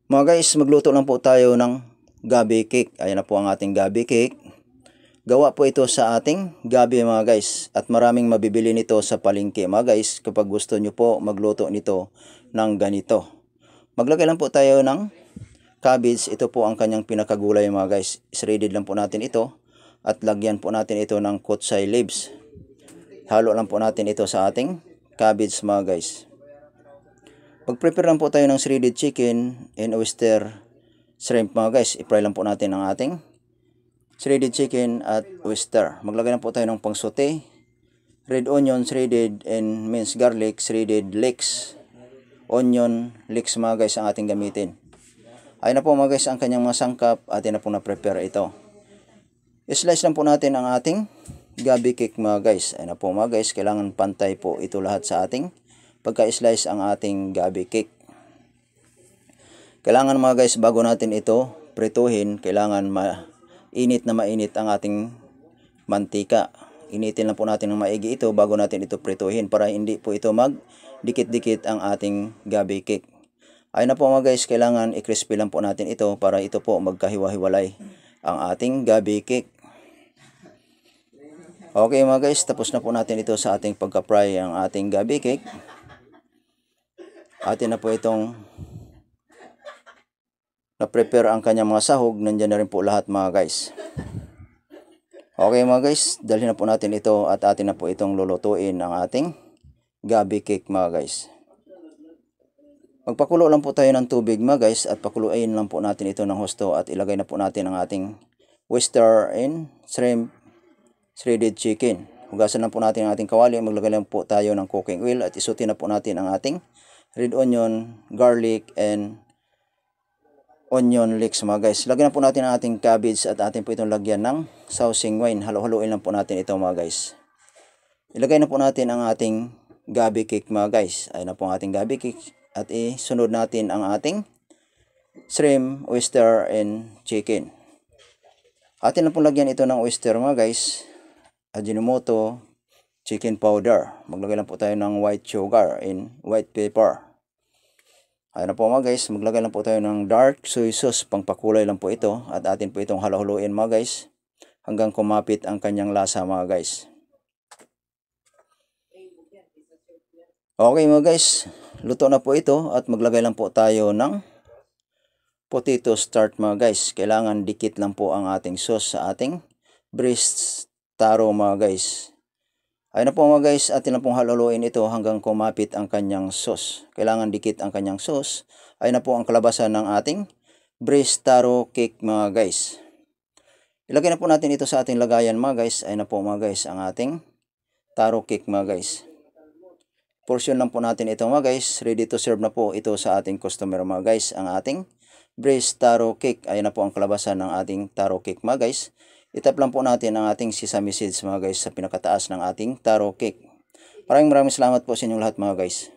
Mga guys, magluto lang po tayo ng gabi cake. Ayan na po ang ating gabi cake. Gawa po ito sa ating gabi mga guys. At maraming mabibili nito sa palengke mga guys kapag gusto nyo po magluto nito ng ganito. Maglagay lang po tayo ng cabbage. Ito po ang kanyang pinakagulay mga guys. Shredded lang po natin ito. At lagyan po natin ito ng kutsay leaves. Halo lang po natin ito sa ating cabbage mga guys. Mag-prepare lang po tayo ng shredded chicken and oyster shrimp mga guys. I-fry lang po natin ang ating shredded chicken at oyster. Maglagay lang po tayo ng pang-saute, red onion shredded and minced garlic, shredded leeks, onion leeks mga guys ang ating gamitin. Ayun na po mga guys ang kanyang mga sangkap. Atin na po na-prepare ito. I-slice lang po natin ang ating gabi cake mga guys. Ayun na po mga guys, kailangan pantay po ito lahat sa ating pagka-slice ang ating gabi cake. Kailangan mga guys, bago natin ito prituhin, kailangan mainit ang ating mantika. Initin lang po natin ng maigi ito bago natin ito prituhin para hindi po ito magdikit-dikit ang ating gabi cake. Ayun na po mga guys, kailangan i-crispy lang po natin ito para ito po magkahiwa-hiwalay ang ating gabi cake. Okay mga guys, tapos na po natin ito sa ating pagka-fry ang ating gabi cake. Atin na po itong na-prepare ang kanyang mga sahog. Nandiyan na rin po lahat mga guys. Okay mga guys, dalhin na po natin ito at atin na po itong lulutuin ang ating gabi cake mga guys. Magpakulo lang po tayo ng tubig mga guys at pakuluin lang po natin ito ng husto at ilagay na po natin ang ating oyster and shrimp shredded chicken. Hugasan lang po natin ang ating kawali. Maglagay lang po tayo ng cooking oil at isutin na po natin ang ating red onion, garlic, and onion leeks mga guys. Lagyan na po natin ang ating cabbage at atin po itong lagyan ng sausing wine. Halo-haloin lang po natin ito mga guys. Ilagay na po natin ang ating gabi cake mga guys. Ayun na po ang ating gabi cake. At isunod natin ang ating shrimp, oyster, and chicken. Atin na po lagyan ito ng oyster mga guys. Ajinomoto, chicken powder. Maglagay lang po tayo ng white sugar and white pepper. Ayun na po mga guys, maglagay lang po tayo ng dark soy sauce, pangpakulay lang po ito. At atin po itong halo-haloin mga guys, hanggang kumapit ang kanyang lasa mga guys. Okay mga guys, luto na po ito at maglagay lang po tayo ng potato starch mga guys. Kailangan dikit lang po ang ating sauce sa ating breast taro mga guys. Ayun na po mga guys, atin lang pong haluluin ito hanggang kumapit ang kanyang sauce. Kailangan dikit ang kanyang sauce. Ayun na po ang kalabasan ng ating breast taro cake mga guys. Ilagay na po natin ito sa ating lagayan mga guys. Ayun na po mga guys ang ating taro cake mga guys. Portion lang po natin ito mga guys. Ready to serve na po ito sa ating customer mga guys. Ang ating breast taro cake. Ayun na po ang kalabasan ng ating taro cake mga guys. Itap lang po natin ang ating sesame seeds mga guys sa pinakataas ng ating taro cake. Maraming salamat po sa inyong lahat mga guys.